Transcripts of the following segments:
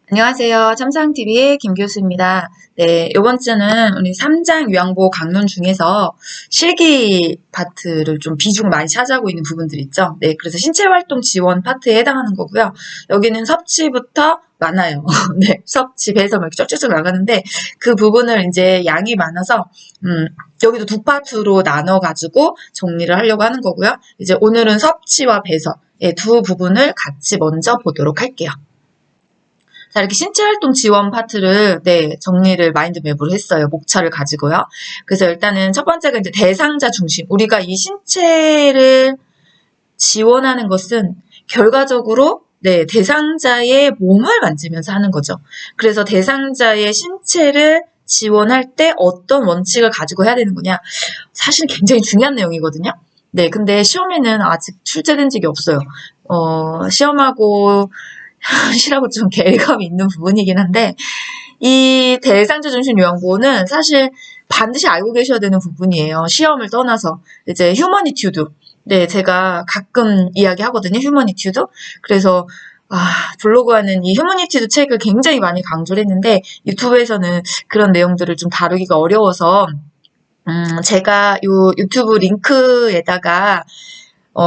안녕하세요. 참상TV의 김 교수입니다. 네, 이번 주는 우리 3장 요양보 강론 중에서 실기 파트를 좀 비중을 많이 차지하고 있는 부분들 있죠. 네, 그래서 신체활동 지원 파트에 해당하는 거고요. 여기는 섭취부터 많아요. 네, 섭취, 배에서 막 쫙쫙 나가는데 그 부분을 이제 양이 많아서 여기도 두 파트로 나눠가지고 정리를 하려고 하는 거고요. 이제 오늘은 섭취와 배설, 두 부분을 같이 먼저 보도록 할게요. 자, 이렇게 신체활동 지원 파트를, 정리를 마인드맵으로 했어요. 목차를 가지고요. 그래서 일단은 첫 번째가 이제 대상자 중심. 우리가 이 신체를 지원하는 것은 결과적으로 대상자의 몸을 만지면서 하는 거죠. 그래서 대상자의 신체를 지원할 때 어떤 원칙을 가지고 해야 되는 거냐. 사실 굉장히 중요한 내용이거든요. 네, 근데 시험에는 아직 출제된 적이 없어요. 시험하고 실하고 좀 괴리감이 있는 부분이긴 한데, 이 대상자 중심 요양보호는 사실 반드시 알고 계셔야 되는 부분이에요. 시험을 떠나서. 이제 휴머니튜드. 네, 제가 가끔 이야기하거든요. 휴머니튜드. 그래서 블로그와는 이 휴머니튜드 책을 굉장히 많이 강조를 했는데, 유튜브에서는 그런 내용들을 좀 다루기가 어려워서, 제가 요 유튜브 링크에다가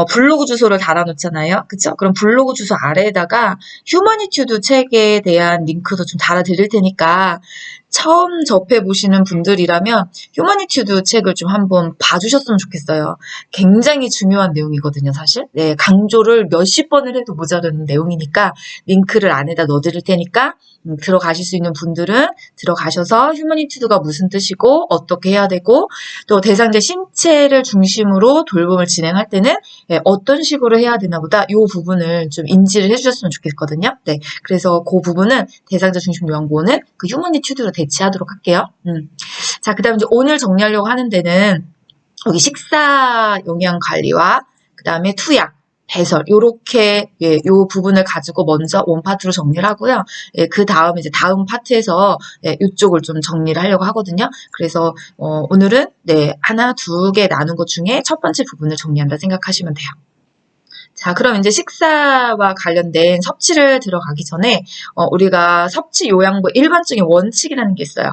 블로그 주소를 달아놓잖아요. 그쵸? 그럼 블로그 주소 아래에다가 휴머니튜드 책에 대한 링크도 좀 달아드릴 테니까 처음 접해보시는 분들이라면 휴머니튜드 책을 좀 한번 봐주셨으면 좋겠어요. 굉장히 중요한 내용이거든요, 사실. 네, 강조를 몇십 번을 해도 모자라는 내용이니까 링크를 안에다 넣어드릴 테니까 들어가실 수 있는 분들은 들어가셔서 휴머니튜드가 무슨 뜻이고 어떻게 해야 되고 또 대상자 신체를 중심으로 돌봄을 진행할 때는 어떤 식으로 해야 되나 보다 이 부분을 좀 인지를 해주셨으면 좋겠거든요. 네, 그래서 그 부분은 대상자 중심 요양보호는 그 휴머니튜드로 대체하도록 할게요. 자, 그 다음 이제 오늘 정리하려고 하는 데는 여기 식사 영양 관리와 그 다음에 투약, 배설 요렇게 요 부분을 가지고 먼저 원 파트로 정리를 하고요. 그 다음 이제 다음 파트에서 이쪽을 좀 정리를 하려고 하거든요. 그래서 오늘은 하나, 두 개 나눈 것 중에 첫 번째 부분을 정리한다 생각하시면 돼요. 자, 그럼 이제 식사와 관련된 섭취를 들어가기 전에 우리가 섭취 요양보 일반적인 원칙이라는 게 있어요.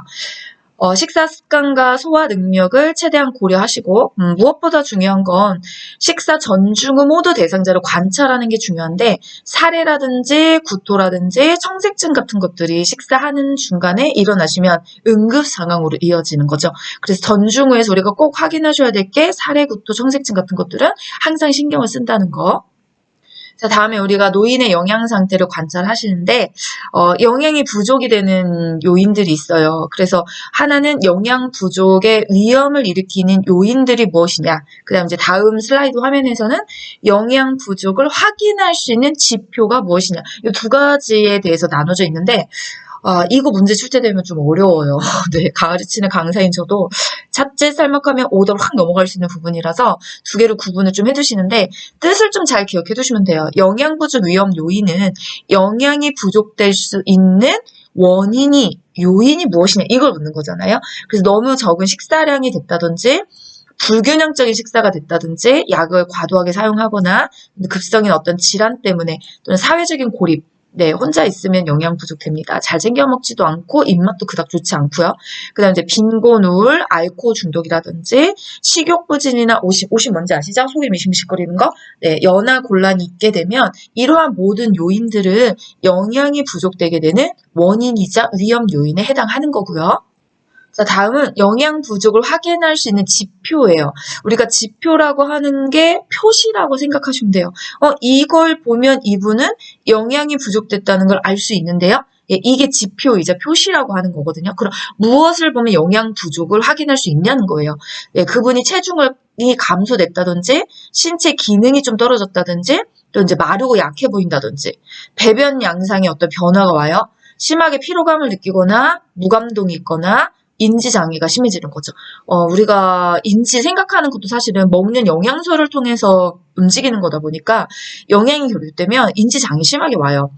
식사 습관과 소화 능력을 최대한 고려하시고 무엇보다 중요한 건 식사 전중 후 모두 대상자를 관찰하는 게 중요한데 사례라든지 구토라든지 청색증 같은 것들이 식사하는 중간에 일어나시면 응급 상황으로 이어지는 거죠. 그래서 전중 후에서 우리가 꼭 확인하셔야 될 게 사례, 구토, 청색증 같은 것들은 항상 신경을 쓴다는 거. 자, 다음에 우리가 노인의 영양 상태를 관찰하시는데 영양이 부족이 되는 요인들이 있어요. 그래서 하나는 영양 부족의 위험을 일으키는 요인들이 무엇이냐. 그다음 이제 다음 슬라이드 화면에서는 영양 부족을 확인할 수 있는 지표가 무엇이냐. 이 두 가지에 대해서 나눠져 있는데 이거 문제 출제되면 좀 어려워요. 네, 가르치는 강사인 저도 자칫 쌀먹하면 오더로 확 넘어갈 수 있는 부분이라서 두 개를 구분을 좀 해두시는데 뜻을 좀 잘 기억해 두시면 돼요. 영양 부족 위험 요인은 영양이 부족될 수 있는 원인이 요인이 무엇이냐 이걸 묻는 거잖아요. 그래서 너무 적은 식사량이 됐다든지 불균형적인 식사가 됐다든지 약을 과도하게 사용하거나 급성인 어떤 질환 때문에 또는 사회적인 고립 혼자 있으면 영양 부족됩니다. 잘 챙겨 먹지도 않고 입맛도 그닥 좋지 않고요. 그 다음에 이제 빈곤 우울, 알코올 중독이라든지 식욕 부진이나 오십 뭔지 아시죠? 속이 미심미심거리는 거. 연하 곤란이 있게 되면 이러한 모든 요인들은 영양이 부족되게 되는 원인이자 위험 요인에 해당하는 거고요. 자, 다음은 영양 부족을 확인할 수 있는 지표예요. 우리가 지표라고 하는 게 표시라고 생각하시면 돼요. 이걸 보면 이분은 영양이 부족됐다는 걸 알 수 있는데요. 이게 지표이자 표시라고 하는 거거든요. 그럼 무엇을 보면 영양 부족을 확인할 수 있냐는 거예요. 그분이 체중이 감소됐다든지 신체 기능이 좀 떨어졌다든지 또 이제 마르고 약해 보인다든지 배변 양상에 어떤 변화가 와요. 심하게 피로감을 느끼거나 무감동이 있거나 인지장애가 심해지는 거죠. 우리가 인지 생각하는 것도 사실은 먹는 영양소를 통해서 움직이는 거다 보니까 영양이 결핍되면 인지장애 심하게 와요.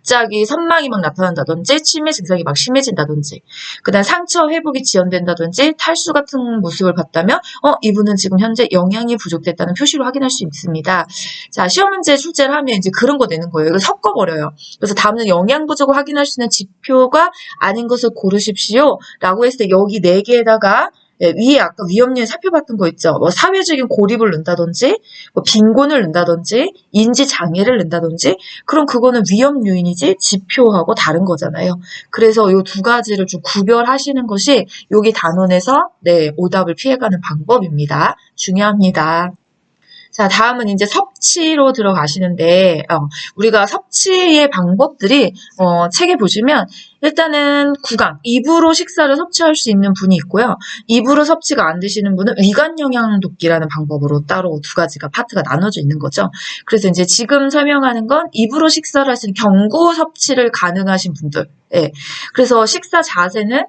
갑자기 선망이 막 나타난다든지 치매 증상이 막 심해진다든지 그다음 상처 회복이 지연된다든지 탈수 같은 모습을 봤다면 이분은 지금 현재 영양이 부족됐다는 표시로 확인할 수 있습니다. 자, 시험 문제 출제를 하면 이제 그런 거 내는 거예요. 이걸 섞어버려요. 그래서 다음은 영양 부족을 확인할 수 있는 지표가 아닌 것을 고르십시오. 라고 했을 때 여기 4개에다가 위에 아까 위험률 살펴봤던 거 있죠. 뭐 사회적인 고립을 넣는다든지, 뭐 빈곤을 넣는다든지, 인지 장애를 넣는다든지, 그럼 그거는 위험 요인이지 지표하고 다른 거잖아요. 그래서 이 두 가지를 좀 구별하시는 것이 여기 단원에서 오답을 피해가는 방법입니다. 중요합니다. 자, 다음은 이제 섭취로 들어가시는데, 우리가 섭취의 방법들이, 책에 보시면, 일단은 구강, 입으로 식사를 섭취할 수 있는 분이 있고요. 입으로 섭취가 안 되시는 분은 위관 영양 돕기라는 방법으로 따로 두 가지가 파트가 나눠져 있는 거죠. 그래서 이제 지금 설명하는 건 입으로 식사를 할 수 있는 경구 섭취를 가능하신 분들. 예. 그래서 식사 자세는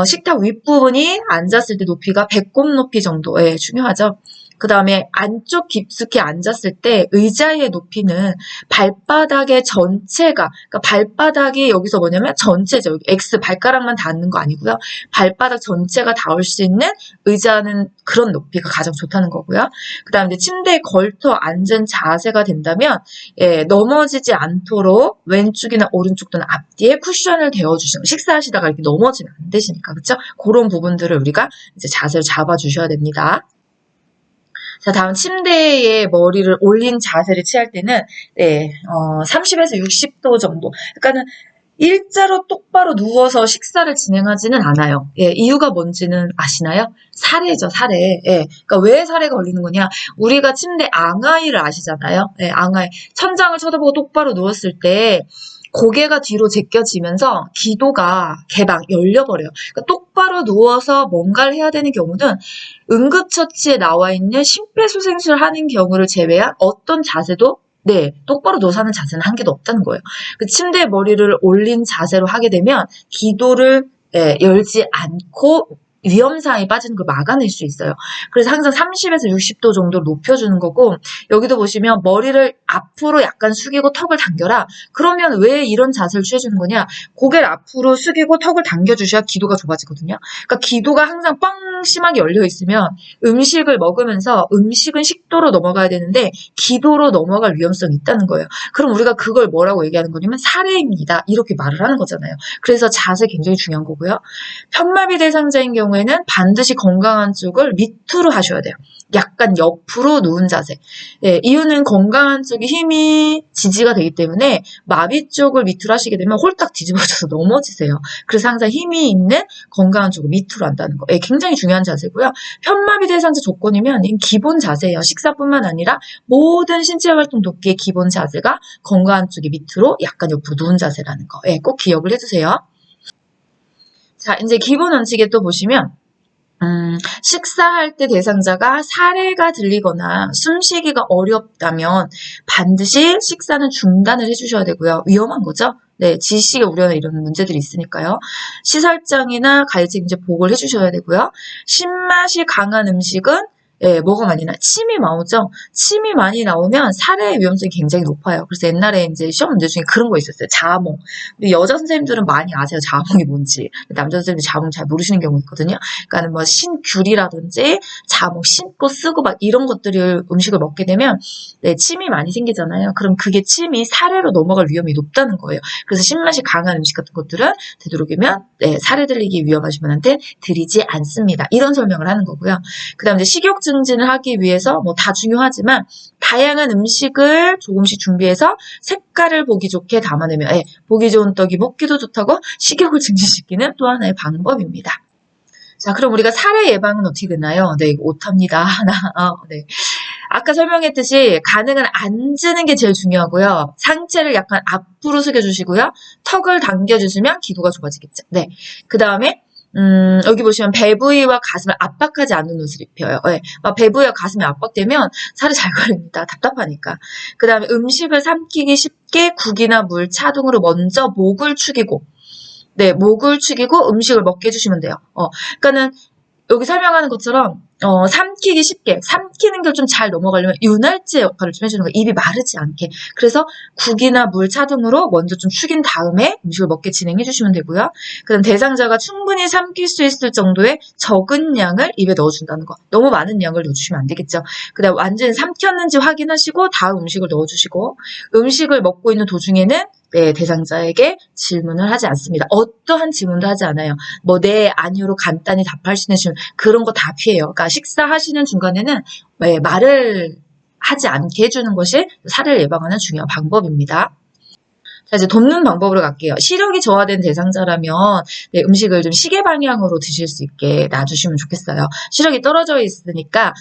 식탁 윗부분이 앉았을 때 높이가 배꼽 높이 정도, 중요하죠. 그 다음에 안쪽 깊숙이 앉았을 때 의자의 높이는 발바닥의 전체가, 그러니까 발바닥이 여기서 뭐냐면 전체죠. 여기 X 발가락만 닿는 거 아니고요. 발바닥 전체가 닿을 수 있는 의자는 그런 높이가 가장 좋다는 거고요. 그 다음에 침대에 걸터 앉은 자세가 된다면, 넘어지지 않도록 왼쪽이나 오른쪽 또는 앞뒤에 쿠션을 대어주시는 거. 식사하시다가 이렇게 넘어지면 안 되시니까, 그쵸? 그런 부분들을 우리가 이제 자세를 잡아주셔야 됩니다. 자, 다음 침대에 머리를 올린 자세를 취할 때는 30에서 60도 정도. 그러니까는 일자로 똑바로 누워서 식사를 진행하지는 않아요. 이유가 뭔지는 아시나요? 사례죠, 사례. 그러니까 왜 사례가 걸리는 거냐? 우리가 침대 앙하이를 아시잖아요. 앙하이. 천장을 쳐다보고 똑바로 누웠을 때 고개가 뒤로 제껴지면서 기도가 개방, 열려버려요. 그러니까 똑바로 누워서 뭔가를 해야 되는 경우는 응급처치에 나와 있는 심폐소생술을 하는 경우를 제외한 어떤 자세도 똑바로 누워서 하는 자세는 한 개도 없다는 거예요. 그 침대에 머리를 올린 자세로 하게 되면 기도를 열지 않고 위험사항에 빠지는 걸 막아낼 수 있어요. 그래서 항상 30에서 60도 정도 높여주는 거고, 여기도 보시면 머리를 앞으로 약간 숙이고 턱을 당겨라. 그러면 왜 이런 자세를 취해주는 거냐? 고개를 앞으로 숙이고 턱을 당겨주셔야 기도가 좁아지거든요. 그러니까 기도가 항상 뻥 심하게 열려 있으면 음식을 먹으면서 음식은 식도로 넘어가야 되는데 기도로 넘어갈 위험성이 있다는 거예요. 그럼 우리가 그걸 뭐라고 얘기하는 거냐면 사례입니다. 이렇게 말을 하는 거잖아요. 그래서 자세 굉장히 중요한 거고요. 편마비 대상자인 경우에는 반드시 건강한 쪽을 밑으로 하셔야 돼요. 약간 옆으로 누운 자세. 이유는 건강한 쪽이 힘이 지지가 되기 때문에 마비 쪽을 밑으로 하시게 되면 홀딱 뒤집어져서 넘어지세요. 그래서 항상 힘이 있는 건강한 쪽을 밑으로 한다는 거. 굉장히 중요한 자세고요. 편마비 대상자 조건이면 기본 자세예요. 식사뿐만 아니라 모든 신체 활동 돕기의 기본 자세가 건강한 쪽이 밑으로 약간 옆으로 누운 자세라는 거. 꼭 기억을 해주세요. 자, 이제 기본 원칙에 또 보시면 식사할 때 대상자가 사례가 들리거나 숨쉬기가 어렵다면 반드시 식사는 중단을 해주셔야 되고요. 위험한 거죠? 지식의 우려나 이런 문제들이 있으니까요. 시설장이나 가해책 이제 보고를 해주셔야 되고요. 신맛이 강한 음식은 뭐가 많이 나? 침이 나오죠? 침이 많이 나오면 살해의 위험성이 굉장히 높아요. 그래서 옛날에 이제 시험 문제 중에 그런 거 있었어요. 자몽. 우리 여자 선생님들은 많이 아세요. 자몽이 뭔지. 남자 선생님들 자몽 잘 모르시는 경우 있거든요. 그러니까 뭐 신귤이라든지 자몽 신고 쓰고 막 이런 것들을 음식을 먹게 되면 침이 많이 생기잖아요. 그럼 그게 침이 살해로 넘어갈 위험이 높다는 거예요. 그래서 신맛이 강한 음식 같은 것들은 되도록이면 살해 들리기 위험하신 분한테 드리지 않습니다. 이런 설명을 하는 거고요. 그 다음 이제 식욕 증진을 하기 위해서 뭐 다 중요하지만 다양한 음식을 조금씩 준비해서 색깔을 보기 좋게 담아내면 보기 좋은 떡이 먹기도 좋다고 식욕을 증진시키는 또 하나의 방법입니다. 자, 그럼 우리가 살해 예방은 어떻게 되나요? 이거 오답니다. 하나. 아까 설명했듯이 가능한 앉는 게 제일 중요하고요. 상체를 약간 앞으로 숙여주시고요. 턱을 당겨주시면 기도가 좁아지겠죠. 그 다음에 여기 보시면 배 부위와 가슴을 압박하지 않는 옷을 입혀요. 배 부위와 가슴이 압박되면 살이 잘 걸립니다. 답답하니까. 그 다음에 음식을 삼키기 쉽게 국이나 물, 차 등으로 먼저 목을 축이고 목을 축이고 음식을 먹게 해주시면 돼요. 그러니까는 여기 설명하는 것처럼 삼키기 쉽게, 삼키는 걸 좀 잘 넘어가려면 윤활제 역할을 좀 해주는 거예요. 입이 마르지 않게. 그래서 국이나 물, 차 등으로 먼저 좀 축인 다음에 음식을 먹게 진행해 주시면 되고요. 그다음 대상자가 충분히 삼킬 수 있을 정도의 적은 양을 입에 넣어준다는 거. 너무 많은 양을 넣어주시면 안 되겠죠. 그다음 완전히 삼켰는지 확인하시고 다음 음식을 넣어주시고, 음식을 먹고 있는 도중에는 대상자에게 질문을 하지 않습니다. 어떠한 질문도 하지 않아요. 뭐 네, 아니요로 간단히 답할 수 있는 질문, 그런 거 다 피해요. 그러니까 식사하시는 중간에는 말을 하지 않게 해주는 것이 살해를 예방하는 중요한 방법입니다. 자, 이제 돕는 방법으로 갈게요. 시력이 저하된 대상자라면 음식을 좀 시계 방향으로 드실 수 있게 놔주시면 좋겠어요. 시력이 떨어져 있으니까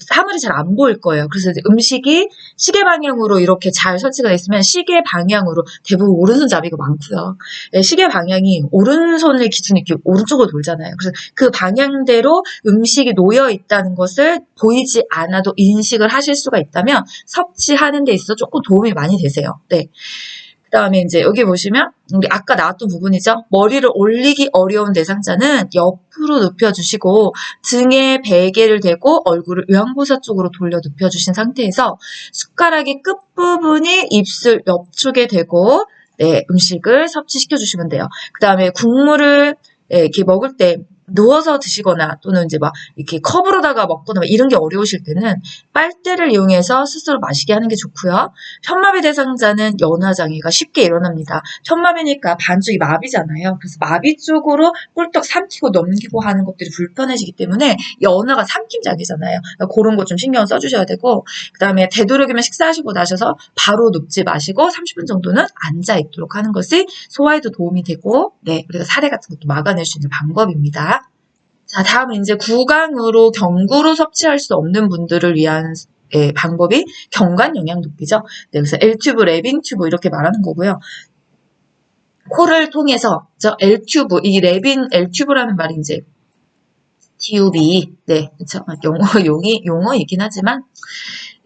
사물이 잘 안 보일 거예요. 그래서 이제 음식이 시계 방향으로 이렇게 잘 설치가 있으면 시계 방향으로, 대부분 오른손잡이가 많고요. 시계 방향이 오른손을 기준으로 이렇게 오른쪽으로 돌잖아요. 그래서 그 방향대로 음식이 놓여 있다는 것을 보이지 않아도 인식을 하실 수가 있다면 섭취하는 데 있어서 조금 도움이 많이 되세요. 네. 그 다음에 이제 여기 보시면 우리 아까 나왔던 부분이죠. 머리를 올리기 어려운 대상자는 옆으로 눕혀주시고 등에 베개를 대고 얼굴을 요양보사 쪽으로 돌려 눕혀주신 상태에서 숟가락의 끝부분이 입술 옆쪽에 대고 음식을 섭취시켜 주시면 돼요. 그 다음에 국물을 이렇게 먹을 때 누워서 드시거나 또는 이제 막 이렇게 컵으로다가 먹거나 이런 게 어려우실 때는 빨대를 이용해서 스스로 마시게 하는 게 좋고요. 편마비 대상자는 연화장애가 쉽게 일어납니다. 편마비니까 반쪽이 마비잖아요. 그래서 마비 쪽으로 꿀떡 삼키고 넘기고 하는 것들이 불편해지기 때문에 연화가 삼킴 장애잖아요. 그러니까 그런 거 좀 신경 써주셔야 되고, 그 다음에 되도록이면 식사하시고 나셔서 바로 눕지 마시고 30분 정도는 앉아 있도록 하는 것이 소화에도 도움이 되고, 우리가 살해 같은 것도 막아낼 수 있는 방법입니다. 자, 다음은 이제 구강으로 경구로 섭취할 수 없는 분들을 위한 방법이 경관 영양 돕기죠. 그래서 L튜브, 레빈튜브 이렇게 말하는 거고요. 코를 통해서 L튜브, 이 레빈 L튜브라는 말이 이제 TUB, 그렇죠. 용어이긴 하지만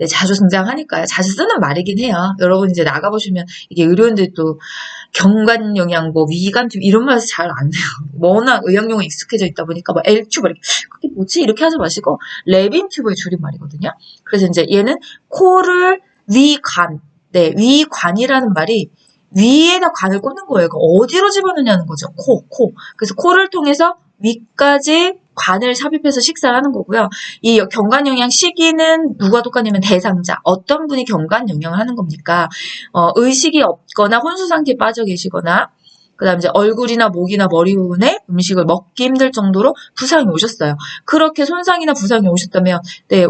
자주 등장하니까요. 자주 쓰는 말이긴 해요. 여러분 이제 나가보시면 이게 의료인들도 경관영양보, 위관튜브 이런 말에서 잘 안 해요. 워낙 의학용어에 익숙해져 있다 보니까 뭐 L튜브 그게 뭐지? 이렇게 하지 마시고 레빈튜브의 줄임말이거든요. 그래서 이제 얘는 코를 위관, 위관이라는 말이 위에다 관을 꽂는 거예요. 어디로 집어넣냐는 거죠. 코. 그래서 코를 통해서 위까지 관을 삽입해서 식사를 하는 거고요. 이 경관영양 시기는 누가 똑같냐면 대상자. 어떤 분이 경관영양을 하는 겁니까? 의식이 없거나 혼수 상태에 빠져 계시거나, 그 다음에 이제 얼굴이나 목이나 머리 부분에 음식을 먹기 힘들 정도로 부상이 오셨어요. 그렇게 손상이나 부상이 오셨다면,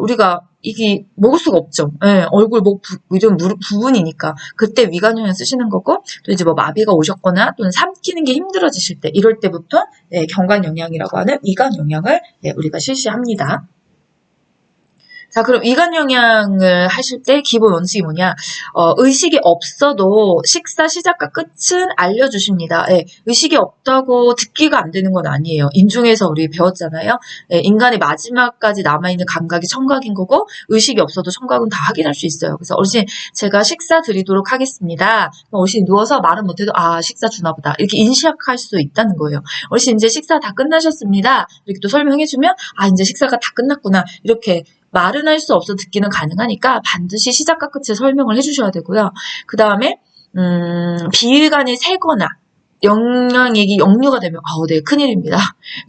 우리가 이게 먹을 수가 없죠. 얼굴, 목, 이런 부분이니까. 그때 위관영양 쓰시는 거고, 또 이제 뭐 마비가 오셨거나 또는 삼키는 게 힘들어지실 때, 이럴 때부터 경관영양이라고 하는 위관영양을 우리가 실시합니다. 자, 그럼 위관영양을 하실 때 기본 원칙이 뭐냐? 의식이 없어도 식사 시작과 끝은 알려주십니다. 의식이 없다고 듣기가 안 되는 건 아니에요. 인중에서 우리 배웠잖아요. 인간의 마지막까지 남아있는 감각이 청각인 거고, 의식이 없어도 청각은 다 확인할 수 있어요. 그래서 어르신, 제가 식사 드리도록 하겠습니다. 어르신 누워서 말은 못해도, 식사 주나 보다. 이렇게 인식할 수 있다는 거예요. 어르신, 이제 식사 다 끝나셨습니다. 이렇게 또 설명해주면, 이제 식사가 다 끝났구나. 이렇게 말은 할 수 없어 듣기는 가능하니까 반드시 시작과 끝을 설명을 해주셔야 되고요. 그 다음에 비위관이 새거나 영양액이 역류가 되면 큰일입니다.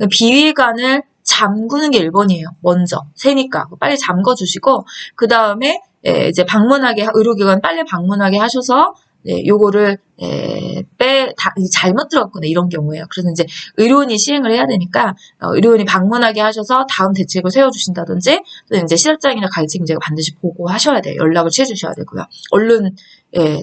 비위관을 잠그는 게 1번이에요. 먼저 새니까 빨리 잠궈주시고, 그 다음에 이제 방문하게, 의료기관 빨리 방문하게 하셔서 요거를 잘못 들어갔거나 이런 경우에요. 그래서 이제 의료인이 시행을 해야 되니까 의료인이 방문하게 하셔서 다음 대책을 세워주신다든지, 또 이제 시설장이나 가이책임자가 반드시 보고하셔야 돼요. 연락을 취해주셔야 되고요. 얼른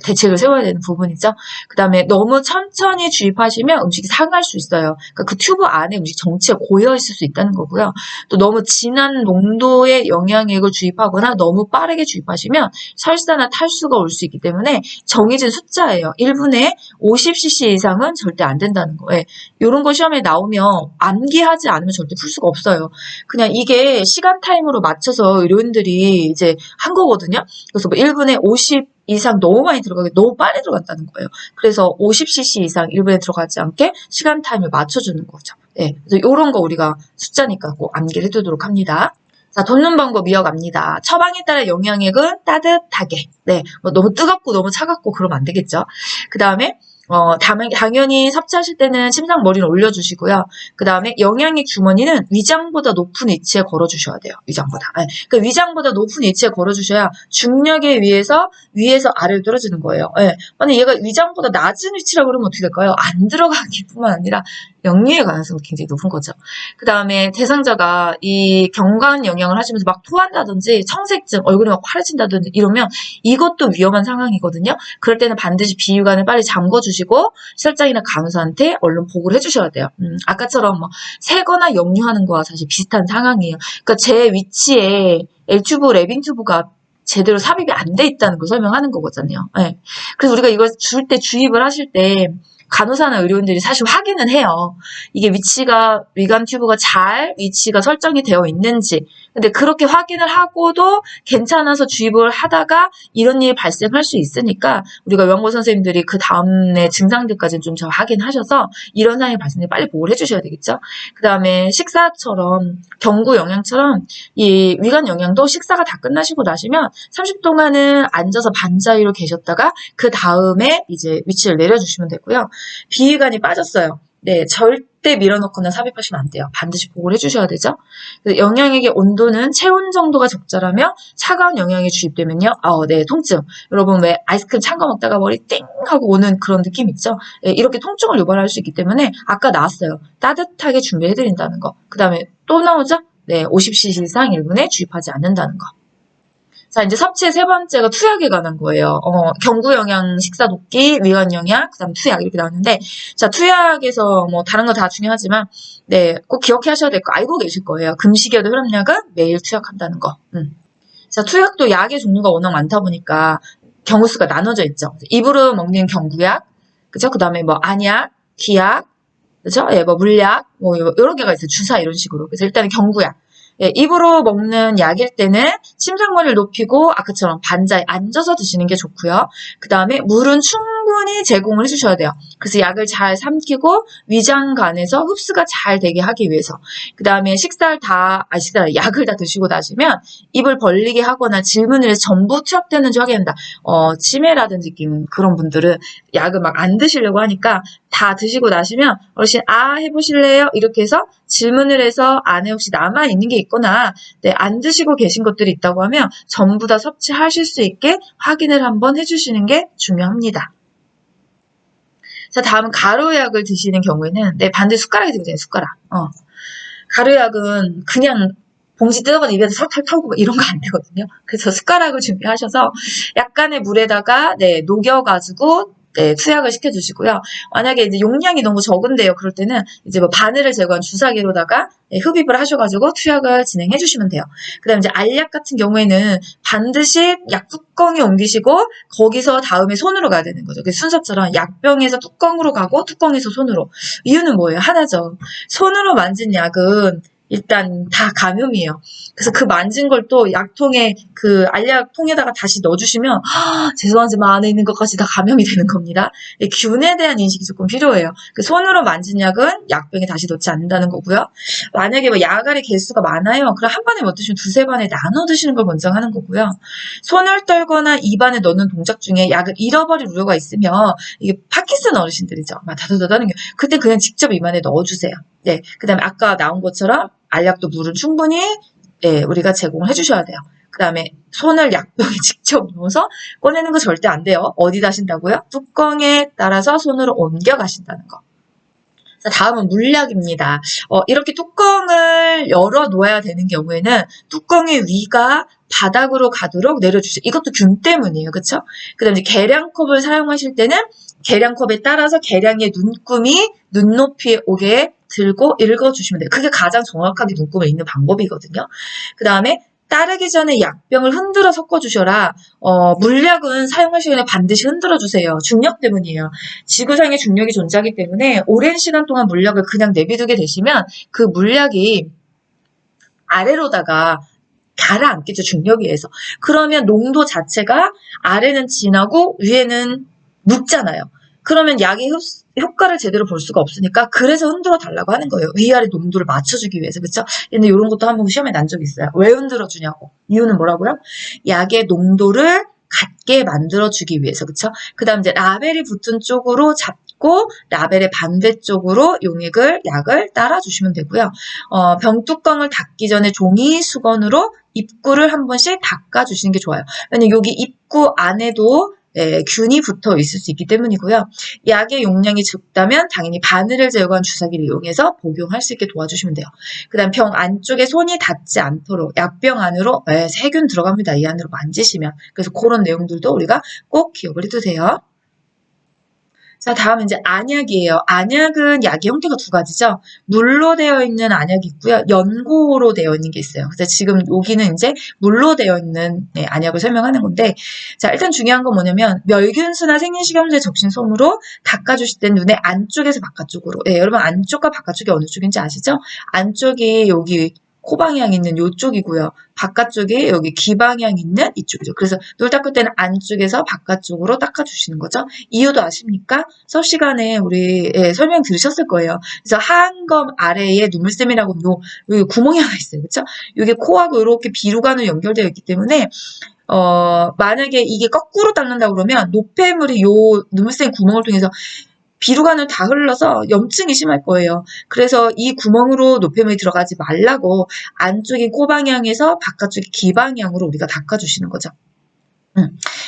대책을 세워야 되는 부분이죠. 그 다음에 너무 천천히 주입하시면 음식이 상할 수 있어요. 그러니까 그 튜브 안에 음식 정체가 고여 있을 수 있다는 거고요. 또 너무 진한 농도의 영양액을 주입하거나 너무 빠르게 주입하시면 설사나 탈수가 올 수 있기 때문에 정해진 숫자예요. 1분에 50cc 이상은 절대 안 된다는 거예요. 이런 거 시험에 나오면 암기하지 않으면 절대 풀 수가 없어요. 그냥 이게 시간 타임으로 맞춰서 의료인들이 이제 한 거거든요. 그래서 뭐 1분에 50 이상 너무 많이 들어가게, 너무 빨리 들어간다는 거예요. 그래서 50cc 이상 1분에 들어가지 않게 시간 타임을 맞춰주는 거죠. 네, 그래서 이런 거 우리가 숫자니까 꼭 암기를 해두도록 합니다. 자, 돕는 방법 이어갑니다. 처방에 따라 영양액은 따뜻하게. 네, 뭐 너무 뜨겁고 너무 차갑고 그러면 안 되겠죠. 그 다음에 당연히 섭취하실 때는 침상 머리를 올려주시고요. 그 다음에 영양액 주머니는 위장보다 높은 위치에 걸어주셔야 돼요. 위장보다. 네. 그 위장보다 높은 위치에 걸어주셔야 중력에 의해서 위에서 아래로 떨어지는 거예요. 네. 만약 얘가 위장보다 낮은 위치라고 그러면 어떻게 될까요? 안 들어가기뿐만 아니라 역류의 가능성이 굉장히 높은 거죠. 그 다음에 대상자가 이 경관 영양을 하시면서 막 토한다든지 청색증, 얼굴이 막 파래진다든지 이러면 이것도 위험한 상황이거든요. 그럴 때는 반드시 비위관을 빨리 잠궈주시고 실장이나 간호사한테 얼른 보고를 해주셔야 돼요. 아까처럼 뭐 새거나 역류하는 거와 사실 비슷한 상황이에요. 그러니까 제 위치에 L튜브, 레빙튜브가 제대로 삽입이 안 돼 있다는 걸 설명하는 거거든요. 네. 그래서 우리가 이걸 줄 때 주입을 하실 때 간호사나 의료인들이 사실 확인은 해요. 이게 위치가 위관 튜브가 잘 위치가 설정이 되어 있는지. 근데 그렇게 확인을 하고도 괜찮아서 주입을 하다가 이런 일이 발생할 수 있으니까 우리가 요양보 선생님들이 그 다음에 증상들까지는 좀 잘 확인하셔서 이런 상황이 발생해 빨리 보고를 해주셔야 되겠죠. 그 다음에 식사처럼 경구 영양처럼 이 위관 영양도 식사가 다 끝나시고 나시면 30분 동안은 앉아서 반자리로 계셨다가 그 다음에 이제 위치를 내려주시면 되고요. 비위관이 빠졌어요. 네, 절대 밀어넣거나 삽입하시면 안 돼요. 반드시 보고를 해주셔야 되죠. 영양액의 온도는 체온 정도가 적절하며 차가운 영양이 주입되면요. 네, 통증. 여러분 왜 아이스크림 찬 거 먹다가 머리 띵 하고 오는 그런 느낌 있죠? 네, 이렇게 통증을 유발할 수 있기 때문에 아까 나왔어요. 따뜻하게 준비해드린다는 거. 그 다음에 또 나오죠? 네, 50cc 이상 1분에 주입하지 않는다는 거. 자, 이제 섭취의 세 번째가 투약에 관한 거예요. 경구 영양, 식사 돕기, 위관 영양, 그 다음 투약 이렇게 나왔는데, 자, 투약에서 뭐 다른 거 다 중요하지만, 네, 꼭 기억해 하셔야 될 거 알고 계실 거예요. 금식여도 혈압약은 매일 투약한다는 거. 자, 투약도 약의 종류가 워낙 많다 보니까 경우수가 나눠져 있죠. 입으로 먹는 경구약, 그죠? 그 다음에 뭐 안약, 기약, 그죠? 예, 뭐 물약, 뭐 여러 개가 있어요. 주사 이런 식으로. 그래서 일단은 경구약. 예, 입으로 먹는 약일 때는 침상머리를 높이고 아까처럼 반자에 앉아서 드시는 게 좋고요. 그 다음에 물은 충분히 제공을 해주셔야 돼요. 그래서 약을 잘 삼키고 위장관에서 흡수가 잘 되게 하기 위해서. 그 다음에 약을 다 드시고 나시면 입을 벌리게 하거나 질문을 해서 전부 투약되는지 확인한다. 치매라든지 그런 분들은 약을 막 안 드시려고 하니까 다 드시고 나시면 어르신 해보실래요? 이렇게 해서 질문을 해서 안에 혹시 남아있는 게 있거나 안 드시고 계신 것들이 있다고 하면 전부 다 섭취하실 수 있게 확인을 한번 해주시는 게 중요합니다. 자, 다음은 가루약을 드시는 경우에는 반드시 숟가락이 되거든요. 숟가락. 가루약은 그냥 봉지 뜯어가지고 입에서 살살 타고 이런 거 안 되거든요. 그래서 숟가락을 준비하셔서 약간의 물에다가 녹여가지고 투약을 시켜주시고요. 만약에 이제 용량이 너무 적은데요. 그럴 때는 이제 뭐 바늘을 제거한 주사기로다가 흡입을 하셔가지고 투약을 진행해 주시면 돼요. 그 다음에 이제 알약 같은 경우에는 반드시 약 뚜껑에 옮기시고 거기서 다음에 손으로 가야 되는 거죠. 그 순서처럼 약병에서 뚜껑으로 가고 뚜껑에서 손으로. 이유는 뭐예요? 하나죠. 손으로 만진 약은 일단 다 감염이에요. 그래서 그 만진 걸 또 약통에 그 알약통에다가 다시 넣어주시면 죄송하지만 안에 있는 것까지 다 감염이 되는 겁니다. 균에 대한 인식이 조금 필요해요. 그 손으로 만진 약은 약병에 다시 넣지 않는다는 거고요. 만약에 뭐 약알의 개수가 많아요. 그럼 한 번에 못 드시면 두세 번에 나눠 드시는 걸 권장하는 거고요. 손을 떨거나 입안에 넣는 동작 중에 약을 잃어버릴 우려가 있으면 이게 파킨슨 어르신들이죠. 막 다다다다는 게 그때 그냥 직접 입안에 넣어주세요. 네, 그 다음에 아까 나온 것처럼 알약도 물은 충분히 우리가 제공을 해주셔야 돼요. 그 다음에 손을 약병에 직접 넣어서 꺼내는 거 절대 안 돼요. 어디다 하신다고요? 뚜껑에 따라서 손으로 옮겨 가신다는 거. 자, 다음은 물약입니다. 이렇게 뚜껑을 열어 놓아야 되는 경우에는 뚜껑의 위가 바닥으로 가도록 내려주세요. 이것도 균 때문이에요. 그쵸? 그 다음에 계량컵을 사용하실 때는 계량컵에 따라서 계량의 눈금이 눈높이에 오게 들고 읽어주시면 돼요. 그게 가장 정확하게 눈금을 읽는 방법이거든요. 그 다음에 따르기 전에 약병을 흔들어 섞어주셔라. 물약은 사용하시기 전에 반드시 흔들어주세요. 중력 때문이에요. 지구상에 중력이 존재하기 때문에 오랜 시간 동안 물약을 그냥 내비두게 되시면 그 물약이 아래로다가 가라앉겠죠. 중력에 의해서. 그러면 농도 자체가 아래는 진하고 위에는 묽잖아요. 그러면 약이 효과를 제대로 볼 수가 없으니까 그래서 흔들어 달라고 하는 거예요. 위아래 농도를 맞춰주기 위해서. 그쵸? 근데 이런 것도 한번 시험에 난 적이 있어요. 왜 흔들어 주냐고. 이유는 뭐라고요? 약의 농도를 같게 만들어주기 위해서. 그쵸? 그 다음 이제 라벨이 붙은 쪽으로 잡고 라벨의 반대쪽으로 약을 따라주시면 되고요. 병뚜껑을 닫기 전에 종이 수건으로 입구를 한 번씩 닦아주시는 게 좋아요. 왜냐면 여기 입구 안에도 균이 붙어 있을 수 있기 때문이고요. 약의 용량이 적다면 당연히 바늘을 제거한 주사기를 이용해서 복용할 수 있게 도와주시면 돼요. 그 다음 병 안쪽에 손이 닿지 않도록 약병 안으로 세균 들어갑니다. 이 안으로 만지시면. 그래서 그런 내용들도 우리가 꼭 기억을 해두세요. 자, 다음 이제 안약이에요. 안약은 약의 형태가 두 가지죠. 물로 되어 있는 안약이 있고요. 연고로 되어 있는 게 있어요. 그래서 지금 여기는 이제 물로 되어 있는 안약을 설명하는 건데, 자, 일단 중요한 건 뭐냐면 멸균수나 생리식염제 적신솜으로 닦아주실 때 눈의 안쪽에서 바깥쪽으로. 여러분 안쪽과 바깥쪽이 어느 쪽인지 아시죠? 안쪽이 여기 코 방향 있는 이쪽이고요. 바깥쪽이 여기 귀 방향 있는 이쪽이죠. 그래서 눈 닦을 때는 안쪽에서 바깥쪽으로 닦아주시는 거죠. 이유도 아십니까? 수업 시간에 우리 설명 들으셨을 거예요. 그래서 하안검 아래에 눈물샘이라고 여기 구멍이 하나 있어요. 그렇죠? 이게 코하고 이렇게 비루관으로 연결되어 있기 때문에 만약에 이게 거꾸로 닦는다 그러면 노폐물이 요 눈물샘 구멍을 통해서 비루관을 다 흘러서 염증이 심할 거예요. 그래서 이 구멍으로 노폐물이 들어가지 말라고 안쪽이 코 방향에서 바깥쪽이 귀 방향으로 우리가 닦아주시는 거죠.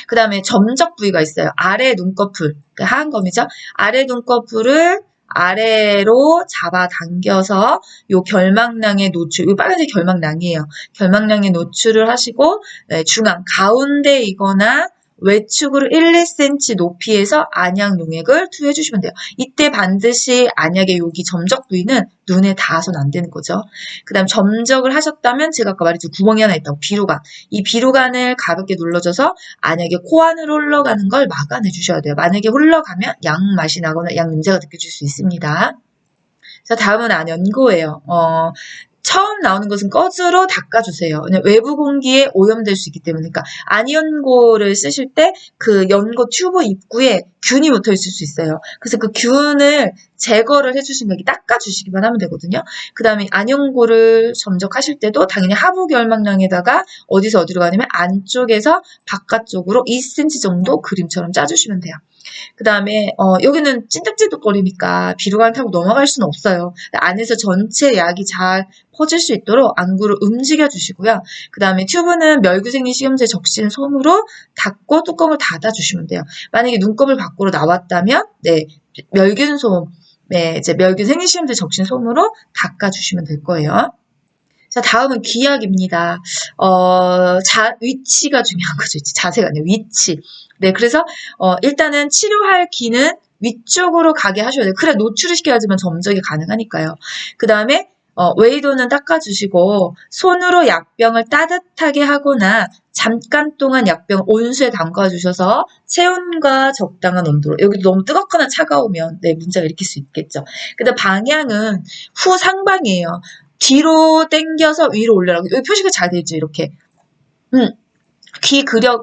그 다음에 점적 부위가 있어요. 아래 눈꺼풀, 하안검이죠. 아래 눈꺼풀을 아래로 잡아당겨서 요 결막낭의 노출, 요 빨간색 결막낭이에요. 결막낭의 노출을 하시고 중앙 가운데이거나 외축으로 1, 2cm 높이에서 안약 용액을 투여해 주시면 돼요. 이때 반드시 안약의 여기 점적 부위는 눈에 닿아서는 안 되는 거죠. 그 다음 점적을 하셨다면 제가 아까 말했죠. 구멍이 하나 있다고. 비루관. 이 비루관을 가볍게 눌러줘서 안약의 코 안으로 흘러가는 걸 막아내 주셔야 돼요. 만약에 흘러가면 약 맛이 나거나 약 냄새가 느껴질 수 있습니다. 자, 다음은 안연고예요. 처음 나오는 것은 꺼즈로 닦아주세요. 외부 공기에 오염될 수 있기 때문에. 그러니까 안연고를 쓰실 때 그 연고 튜브 입구에 균이 묻어 있을 수 있어요. 그래서 그 균을 제거를 해주시면 여기 닦아주시기만 하면 되거든요. 그 다음에 안연고를 점적하실 때도 당연히 하부 결막낭에다가 어디로 가냐면 안쪽에서 바깥쪽으로 2cm 정도 그림처럼 짜주시면 돼요. 그 다음에 여기는 찐득찐득거리니까 비루관 타고 넘어갈 수는 없어요. 안에서 전체 약이 잘 퍼질 수 있도록 안구를 움직여 주시고요. 그 다음에 튜브는 멸균생리식염제 적신솜으로 닫고 뚜껑을 닫아주시면 돼요. 만약에 눈곱을 밖으로 나왔다면 멸균솜, 이제 멸균생리식염제 적신솜으로 닦아주시면 될 거예요. 자, 다음은 귀약입니다. 위치가 중요한 거죠. 자세가 아니라 위치. 네, 그래서 일단은 치료할 귀는 위쪽으로 가게 하셔야 돼요. 그래 노출을 시켜야지만 점적이 가능하니까요. 그 다음에 웨이도는 닦아주시고 손으로 약병을 따뜻하게 하거나 잠깐 동안 약병 온수에 담가주셔서 체온과 적당한 온도로 여기도 너무 뜨겁거나 차가우면 문제가 일으킬 수 있겠죠. 근데 방향은 후 상방이에요. 뒤로 당겨서 위로 올려라. 여기 표시가 잘 되죠, 이렇게.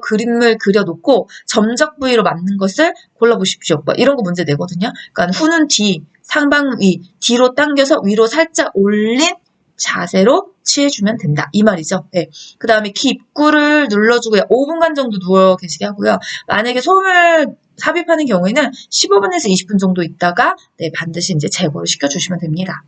그림을 그려놓고 점적 부위로 맞는 것을 골라보십시오. 이런 거 문제 내거든요. 그러니까 후는 뒤, 상방 위, 뒤로 당겨서 위로 살짝 올린 자세로 취해주면 된다. 이 말이죠. 네. 그 다음에 귀 입구를 눌러주고 5분간 정도 누워 계시게 하고요. 만약에 솜을 삽입하는 경우에는 15분에서 20분 정도 있다가 반드시 이제 제거를 시켜주시면 됩니다.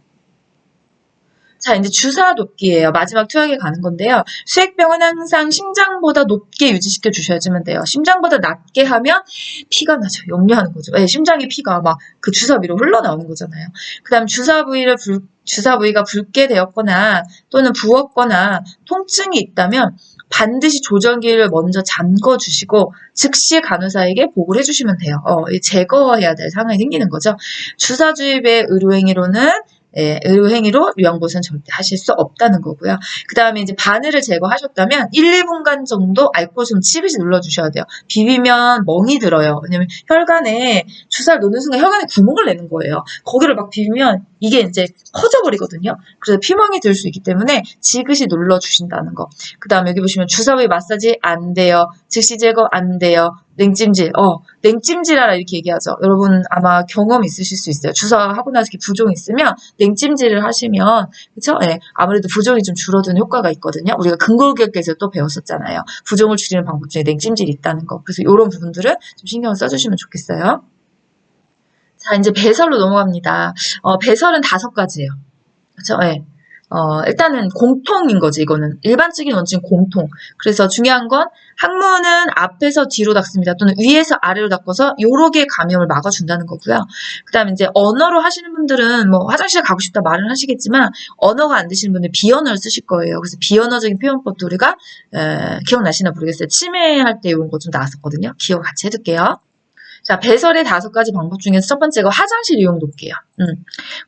자, 이제 주사 돕기예요. 마지막 투약에 가는 건데요. 수액병은 항상 심장보다 높게 유지시켜 주셔야지만 돼요. 심장보다 낮게 하면 피가 나죠. 역류하는 거죠. 심장의 피가 막 그 주사 위로 흘러나오는 거잖아요. 그 다음 주사 부위가 붉게 되었거나 또는 부었거나 통증이 있다면 반드시 조정기를 먼저 잠궈 주시고 즉시 간호사에게 보고를 해주시면 돼요. 제거해야 될 상황이 생기는 거죠. 주사 주입의 의료행위로는 의료행위로 요양보호는 절대 하실 수 없다는 거고요. 그 다음에 이제 바늘을 제거하셨다면 1, 2분간 정도 알코올솜 치듯이 눌러주셔야 돼요. 비비면 멍이 들어요. 왜냐면 혈관에 주사를 놓는 순간 혈관에 구멍을 내는 거예요. 거기를 막 비비면 이게 이제 커져버리거든요. 그래서 피멍이 들 수 있기 때문에 지그시 눌러주신다는 거. 그 다음에 여기 보시면 주사 부위 마사지 안 돼요. 즉시 제거 안 돼요. 냉찜질, 냉찜질하라 이렇게 얘기하죠. 여러분 아마 경험 있으실 수 있어요. 주사하고 나서 이렇게 부종이 있으면 냉찜질을 하시면, 그쵸? 예, 아무래도 부종이 좀 줄어드는 효과가 있거든요. 우리가 근골격계에서 또 배웠었잖아요. 부종을 줄이는 방법 중에 냉찜질이 있다는 거. 그래서 이런 부분들은 좀 신경을 써주시면 좋겠어요. 자, 이제 배설로 넘어갑니다. 배설은 5가지예요. 그쵸? 예. 일단은 공통인 거지, 이거는. 일반적인 원칙은 공통. 그래서 중요한 건 항문은 앞에서 뒤로 닦습니다. 또는 위에서 아래로 닦아서 요렇게 감염을 막아준다는 거고요. 그 다음에 이제 언어로 하시는 분들은 뭐 화장실 가고 싶다 말은 하시겠지만 언어가 안 되시는 분들 비언어를 쓰실 거예요. 그래서 비언어적인 표현법도 우리가 기억나시나 모르겠어요. 치매할 때 이런 거 좀 나왔었거든요. 기억 같이 해둘게요. 자, 배설의 5가지 방법 중에서 첫 번째가 화장실 이용 돕기예요.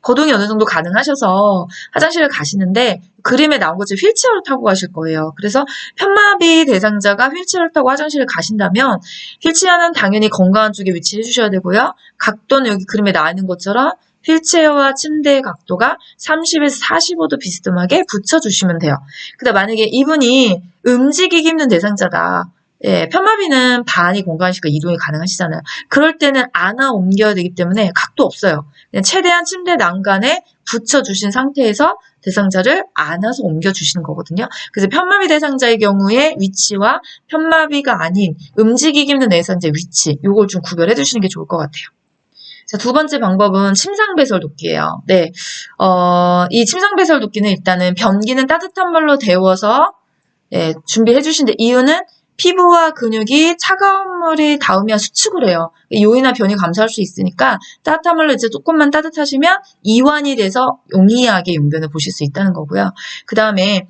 거동이 어느 정도 가능하셔서 화장실을 가시는데 그림에 나온 것처럼 휠체어를 타고 가실 거예요. 그래서 편마비 대상자가 휠체어를 타고 화장실을 가신다면 휠체어는 당연히 건강한 쪽에 위치해 주셔야 되고요. 각도는 여기 그림에 나와 있는 것처럼 휠체어와 침대의 각도가 30에서 45도 비스듬하게 붙여주시면 돼요. 그다음 만약에 이분이 움직이기 힘든 대상자다. 예, 편마비는 반이 공간이니까 이동이 가능하시잖아요. 그럴 때는 안아 옮겨야 되기 때문에 각도 없어요. 그냥 최대한 침대 난간에 붙여주신 상태에서 대상자를 안아서 옮겨주시는 거거든요. 그래서 편마비 대상자의 경우에 위치와 편마비가 아닌 움직이기 힘든 대상자의 위치, 요걸 좀 구별해 주시는 게 좋을 것 같아요. 자, 2번째 방법은 침상배설 돕기예요. 네, 이 침상배설 돕기는 일단은 변기는 따뜻한 물로 데워서 준비해 주신데 이유는 피부와 근육이 차가운 물이 닿으면 수축을 해요. 요이나 변이 감소할 수 있으니까 따뜻한 물로 이제 조금만 따뜻하시면 이완이 돼서 용이하게 용변을 보실 수 있다는 거고요. 그 다음에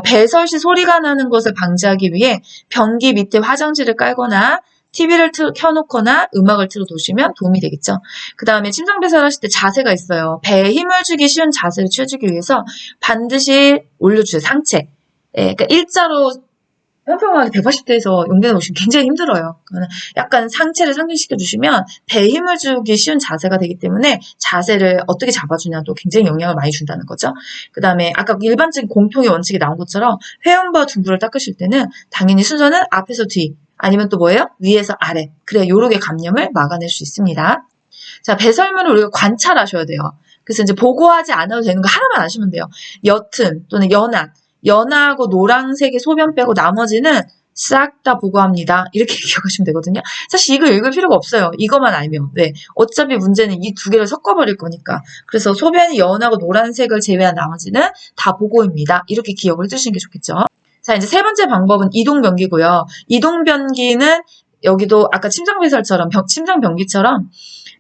배설 시 소리가 나는 것을 방지하기 위해 변기 밑에 화장지를 깔거나 TV를 켜놓거나 음악을 틀어두시면 도움이 되겠죠. 그 다음에 침상배설 하실 때 자세가 있어요. 배에 힘을 주기 쉬운 자세를 취해주기 위해서 반드시 올려주세요. 상체. 그러니까 일자로 평평하게 180도에서 용변을 보시면 굉장히 힘들어요. 약간 상체를 상승시켜 주시면 배에 힘을 주기 쉬운 자세가 되기 때문에 자세를 어떻게 잡아주냐도 굉장히 영향을 많이 준다는 거죠. 그 다음에 아까 일반적인 공통의 원칙이 나온 것처럼 회원부와 둔부를 닦으실 때는 당연히 순서는 앞에서 뒤 아니면 또 뭐예요? 위에서 아래. 그래야 요렇게 감염을 막아낼 수 있습니다. 자, 배설물을 우리가 관찰하셔야 돼요. 그래서 이제 보고하지 않아도 되는 거 하나만 아시면 돼요. 옅은 또는 연하고 노란색의 소변 빼고 나머지는 싹 다 보고합니다. 이렇게 기억하시면 되거든요. 사실 이거 읽을 필요가 없어요. 이것만 알면. 네. 어차피 문제는 이 2개를 섞어버릴 거니까. 그래서 소변이 연하고 노란색을 제외한 나머지는 다 보고입니다. 이렇게 기억을 해주시는 게 좋겠죠. 자, 이제 3번째 방법은 이동변기고요. 이동변기는 여기도 아까 침상배설처럼, 침상변기처럼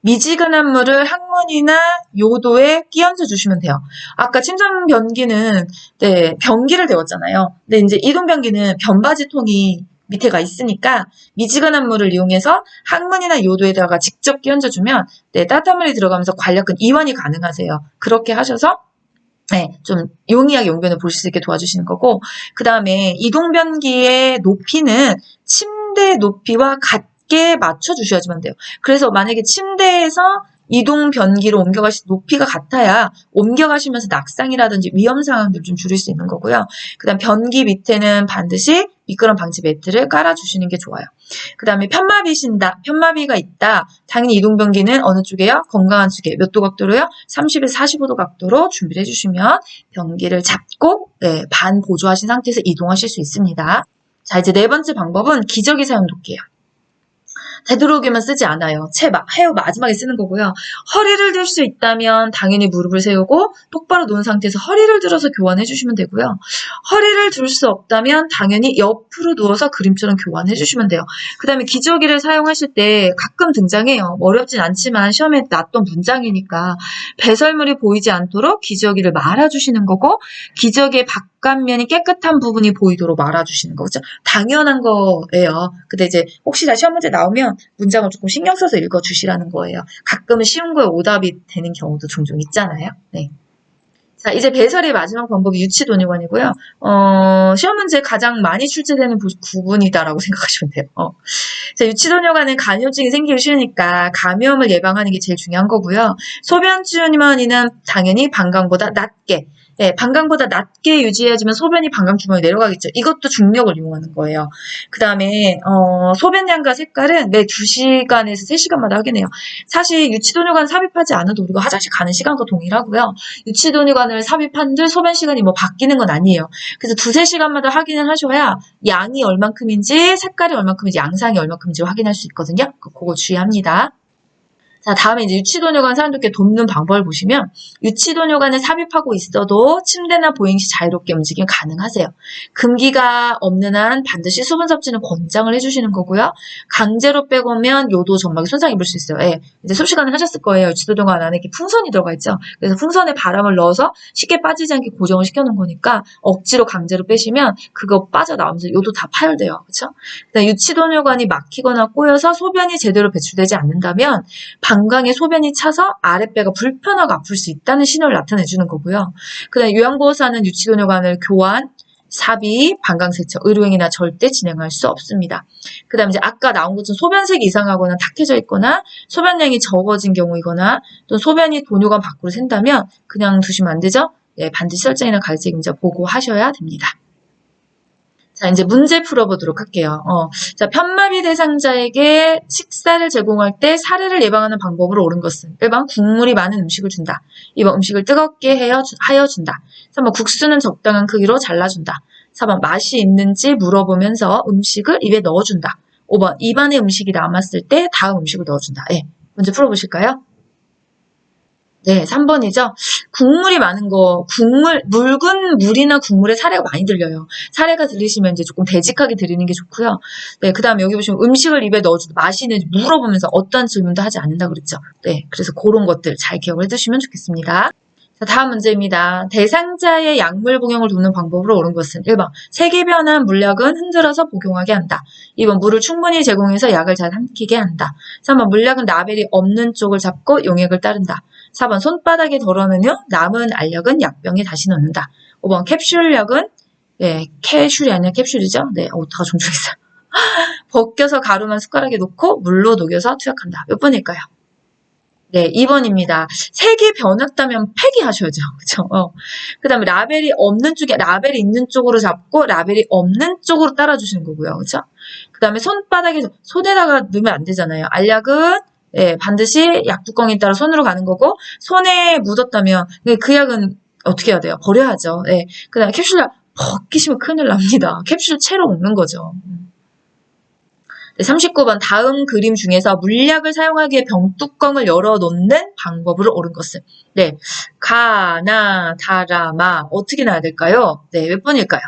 미지근한 물을 항문이나 요도에 끼얹어 주시면 돼요. 아까 침상변기는 변기를 데웠잖아요. 근데 이제 이동변기는 변바지통이 밑에가 있으니까 미지근한 물을 이용해서 항문이나 요도에다가 직접 끼얹어 주면 따뜻한 물이 들어가면서 관략근 이완이 가능하세요. 그렇게 하셔서 좀 용이하게 용변을 보실 수 있게 도와주시는 거고, 그 다음에 이동변기의 높이는 침대 높이와 같게 맞춰주셔야지만 돼요. 그래서 만약에 침대에서 이동 변기로 옮겨가실 높이가 같아야 옮겨가시면서 낙상이라든지 위험 상황들 좀 줄일 수 있는 거고요. 그 다음 변기 밑에는 반드시 미끄럼 방지 매트를 깔아주시는 게 좋아요. 그 다음에 편마비가 있다. 당연히 이동 변기는 어느 쪽이에요? 건강한 쪽에 몇 도 각도로요? 30에서 45도 각도로 준비를 해주시면 변기를 잡고 반 보조하신 상태에서 이동하실 수 있습니다. 자, 이제 4번째 방법은 기저귀 사용 돕기예요. 되도록이면 쓰지 않아요. 헤어 마지막에 쓰는 거고요. 허리를 들 수 있다면 당연히 무릎을 세우고 똑바로 누운 상태에서 허리를 들어서 교환해 주시면 되고요. 허리를 들 수 없다면 당연히 옆으로 누워서 그림처럼 교환해 주시면 돼요. 그 다음에 기저귀를 사용하실 때 가끔 등장해요. 어렵진 않지만 시험에 났던 문장이니까 배설물이 보이지 않도록 기저귀를 말아주시는 거고 기저귀의 바깥면이 깨끗한 부분이 보이도록 말아주시는 거죠. 당연한 거예요. 근데 이제 혹시나 시험 문제 나오면 문장을 조금 신경 써서 읽어주시라는 거예요. 가끔은 쉬운 거에 오답이 되는 경우도 종종 있잖아요. 네. 자, 이제 배설의 마지막 방법이 유치도뇨관이고요. 시험 문제 가장 많이 출제되는 부분이다라고 생각하시면 돼요. 자, 유치도뇨관은 감염증이 생기기 쉬우니까 감염을 예방하는 게 제일 중요한 거고요. 소변주머니는 당연히 방광보다 낮게 네, 방광보다 낮게 유지해주면 소변이 방광 주머니에 내려가겠죠. 이것도 중력을 이용하는 거예요. 그 다음에 소변량과 색깔은 매 2시간에서 3시간마다 확인해요. 사실 유치도뇨관 삽입하지 않아도 우리가 화장실 가는 시간과 동일하고요. 유치도뇨관을 삽입한들 소변 시간이 뭐 바뀌는 건 아니에요. 그래서 2~3시간마다 확인을 하셔야 양이 얼만큼인지 색깔이 얼만큼인지 양상이 얼만큼인지 확인할 수 있거든요. 그거 주의합니다. 자, 다음에 이제 유치도뇨관 사람들께 돕는 방법을 보시면 유치도뇨관을 삽입하고 있어도 침대나 보행 시 자유롭게 움직임 가능하세요. 금기가 없는 한 반드시 수분 섭취는 권장을 해주시는 거고요. 강제로 빼고면 요도 점막에 손상 입을 수 있어요. 예, 이제 수시간을 하셨을 거예요. 유치도뇨관 안에 이렇게 풍선이 들어가 있죠. 그래서 풍선에 바람을 넣어서 쉽게 빠지지 않게 고정을 시켜놓은 거니까 억지로 강제로 빼시면 그거 빠져나오면서 요도 다 파열돼요. 그렇죠? 유치도뇨관이 막히거나 꼬여서 소변이 제대로 배출되지 않는다면 방광에 소변이 차서 아랫배가 불편하고 아플 수 있다는 신호를 나타내주는 거고요. 그 다음에 요양보호사는 유치도뇨관을 교환, 삽입, 방광세척, 의료행위나 절대 진행할 수 없습니다. 그 다음에 이제 아까 나온 것처럼 소변색이 이상하거나 탁해져 있거나 소변량이 적어진 경우이거나 또 소변이 도뇨관 밖으로 샌다면 그냥 두시면 안 되죠? 네, 반드시 설정이나 가해책임자 보고하셔야 됩니다. 자, 이제 문제 풀어보도록 할게요. 자, 편마비 대상자에게 식사를 제공할 때 사례를 예방하는 방법으로 옳은 것은 1번 국물이 많은 음식을 준다. 2번 음식을 뜨겁게 하여 준다. 3번 국수는 적당한 크기로 잘라준다. 4번 맛이 있는지 물어보면서 음식을 입에 넣어준다. 5번 입안에 음식이 남았을 때 다음 음식을 넣어준다. 예, 문제 풀어보실까요? 네, 3번이죠. 국물이 많은 거, 묽은 물이나 국물에 사례가 많이 들려요. 사례가 들리시면 이제 조금 되직하게 드리는 게 좋고요. 네, 그 다음에 여기 보시면 음식을 입에 넣어주고 맛이 있는지 물어보면서 어떠한 질문도 하지 않는다 그랬죠. 네, 그래서 그런 것들 잘 기억을 해두시면 좋겠습니다. 자, 다음 문제입니다. 대상자의 약물 복용을 돕는 방법으로 옳은 것은 1번 색이 변한 물약은 흔들어서 복용하게 한다. 2번 물을 충분히 제공해서 약을 잘 삼키게 한다. 3번 물약은 라벨이 없는 쪽을 잡고 용액을 따른다. 4번 손바닥에 덜어낸 후 남은 알약은 약병에 다시 넣는다. 5번 캡슐약은 캐슐이 아니라 캡슐이죠. 네, 오타가 종종 있어요. 벗겨서 가루만 숟가락에 넣고 물로 녹여서 투약한다. 몇 번일까요? 네, 2번입니다. 색이 변했다면 폐기하셔야죠. 그쵸? 그 다음에 라벨이 없는 쪽에, 라벨이 있는 쪽으로 잡고, 라벨이 없는 쪽으로 따라주시는 거고요. 그쵸? 그 다음에 손바닥에서, 손에다가 넣으면 안 되잖아요. 알약은, 반드시 약뚜껑에 따라 손으로 가는 거고, 손에 묻었다면, 그 약은 어떻게 해야 돼요? 버려야죠. 그 다음에 캡슐약 벗기시면 큰일 납니다. 캡슐 채로 먹는 거죠. 39번 다음 그림 중에서 물약을 사용하기 위해 병뚜껑을 열어놓는 방법으로 옳은 것은 네, 가나, 다라마 어떻게 나야 될까요? 네, 몇 번일까요?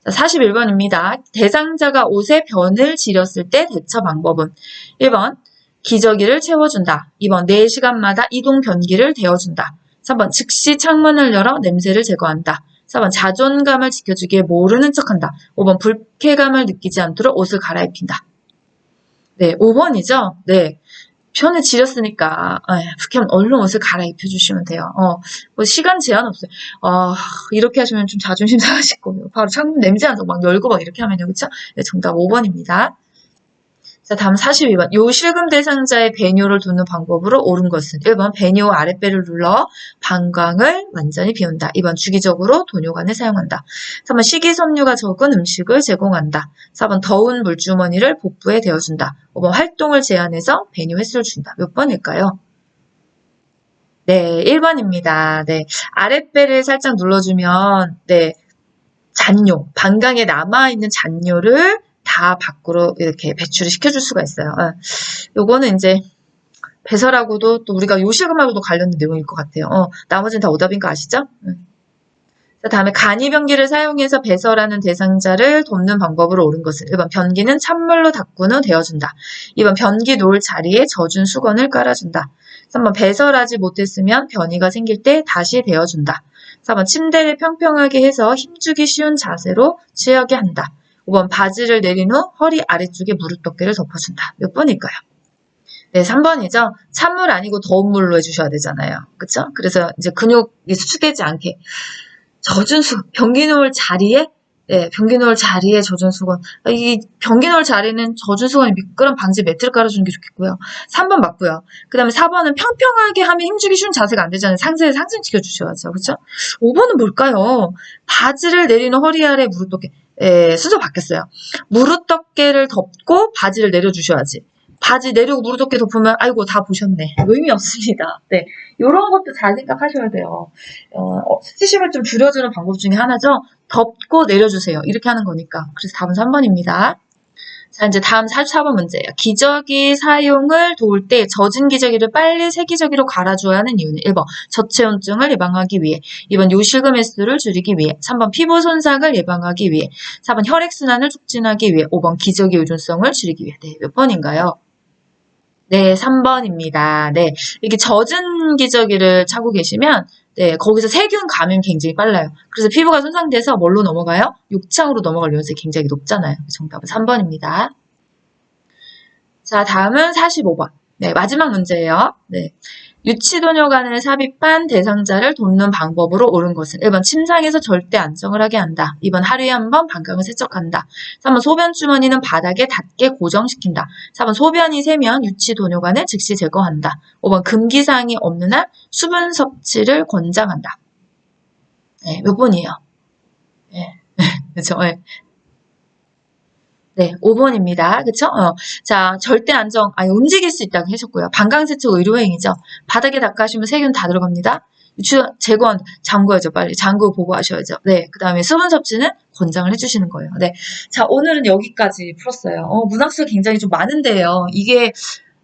자, 41번입니다. 대상자가 옷에 변을 지렸을 때 대처 방법은 1번 기저귀를 채워준다. 2번 4시간마다 이동 변기를 데워준다. 3번 즉시 창문을 열어 냄새를 제거한다. 4번 자존감을 지켜주기에 모르는 척한다. 5번 불쾌감을 느끼지 않도록 옷을 갈아입힌다. 네, 5번이죠. 네. 편을 지렸으니까 불쾌하면 얼른 옷을 갈아입혀 주시면 돼요. 뭐 시간 제한 없어요. 이렇게 하시면 좀 자존심 상하실 거예요. 바로 창문 냄새 안 나고 막 열고 막 이렇게 하면요. 그쵸? 네, 정답 5번입니다. 자, 다음 42번. 요실금 대상자의 배뇨를 돕는 방법으로 옳은 것은 1번 배뇨 아랫배를 눌러 방광을 완전히 비운다. 2번 주기적으로 도뇨관을 사용한다. 3번 식이섬유가 적은 음식을 제공한다. 4번 더운 물주머니를 복부에 대어준다. 5번 활동을 제한해서 배뇨 횟수를 준다. 몇 번일까요? 네, 1번입니다. 네, 아랫배를 살짝 눌러주면 잔뇨, 방광에 남아있는 잔뇨를 다 밖으로 이렇게 배출을 시켜줄 수가 있어요. 요거는 이제 배설하고도 또 우리가 요실금하고도 관련된 내용일 것 같아요. 나머지는 다 오답인 거 아시죠? 다음에 간이변기를 사용해서 배설하는 대상자를 돕는 방법으로 옳은 것은 1번 변기는 찬물로 닦은 후 데워준다. 2번 변기 놓을 자리에 젖은 수건을 깔아준다. 3번 배설하지 못했으면 변이가 생길 때 다시 데워준다. 4번 침대를 평평하게 해서 힘주기 쉬운 자세로 취하게 한다. 5번 바지를 내린 후 허리 아래쪽에 무릎덮개를 덮어준다. 몇 번일까요? 네, 3번이죠. 찬물 아니고 더운 물로 해주셔야 되잖아요. 그쵸? 그래서 이제 근육이 수축되지 않게. 젖은 수건, 변기 놓을 자리에, 네, 변기 놓을 자리에 젖은 수건. 이 변기 놓을 자리는 젖은 수건이 미끄럼 방지 매트를 깔아주는 게 좋겠고요. 3번 맞고요. 그 다음에 4번은 평평하게 하면 힘주기 쉬운 자세가 안 되잖아요. 상세를 상승시켜 주셔야죠. 그쵸? 5번은 뭘까요? 바지를 내리는 허리 아래 무릎덮개. 순서 바뀌었어요. 무릎덮개를 덮고 바지를 내려주셔야지. 바지 내리고 무릎덮개 덮으면 아이고 다 보셨네. 의미 없습니다. 네, 이런 것도 잘 생각하셔야 돼요. 수치심을 좀 줄여주는 방법 중에 하나죠. 덮고 내려주세요. 이렇게 하는 거니까. 그래서 답은 3번입니다. 자, 이제 다음 44번 문제예요. 기저귀 사용을 도울 때 젖은 기저귀를 빨리 새 기저귀로 갈아줘야 하는 이유는 1번 저체온증을 예방하기 위해, 2번 요실금 횟수를 줄이기 위해, 3번 피부 손상을 예방하기 위해, 4번 혈액순환을 촉진하기 위해, 5번 기저귀 의존성을 줄이기 위해. 네, 몇 번인가요? 네, 3번입니다. 네, 이렇게 젖은 기저귀를 차고 계시면 네, 거기서 세균 감염이 굉장히 빨라요. 그래서 피부가 손상돼서 뭘로 넘어가요? 욕창으로 넘어갈 위험성이 굉장히 높잖아요. 정답은 3번입니다. 자, 다음은 45번. 네, 마지막 문제예요. 네. 유치도뇨관을 삽입한 대상자를 돕는 방법으로 옳은 것은 1번 침상에서 절대 안정을 하게 한다. 2번 하루에 한 번 방광을 세척한다. 3번 소변 주머니는 바닥에 닿게 고정시킨다. 4번 소변이 새면 유치도뇨관을 즉시 제거한다. 5번 금기사항이 없는 한 수분 섭취를 권장한다. 네, 몇 번이에요? 네, 그렇죠. 네. 네, 5번입니다. 그쵸? 자, 절대 안정, 움직일 수 있다고 하셨고요. 방광세척 의료행위죠. 바닥에 닦아주시면 세균 다 들어갑니다. 제거한, 잠궈야죠, 빨리. 잠그고 보고하셔야죠. 네, 그 다음에 수분 섭취는 권장을 해주시는 거예요. 네. 자, 오늘은 여기까지 풀었어요. 문학수 굉장히 좀 많은데요. 이게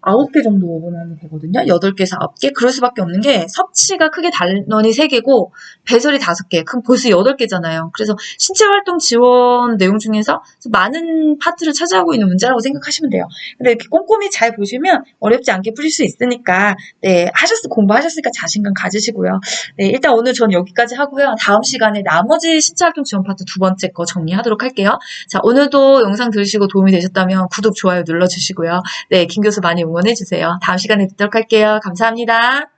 9개 정도 원하면 되거든요. 8개에서 9개. 그럴 수밖에 없는 게 섭취가 크게 단원이 3개고 배설이 5개. 그럼 벌써 8개잖아요. 그래서 신체활동 지원 내용 중에서 많은 파트를 차지하고 있는 문제라고 생각하시면 돼요. 근데 이렇게 꼼꼼히 잘 보시면 어렵지 않게 풀릴 수 있으니까 네, 공부하셨으니까 자신감 가지시고요. 네, 일단 오늘 전 여기까지 하고요. 다음 시간에 나머지 신체활동 지원 파트 2번째 거 정리하도록 할게요. 자, 오늘도 영상 들으시고 도움이 되셨다면 구독, 좋아요 눌러주시고요. 네, 김 교수 많이 응원해주세요. 다음 시간에 뵙도록 할게요. 감사합니다.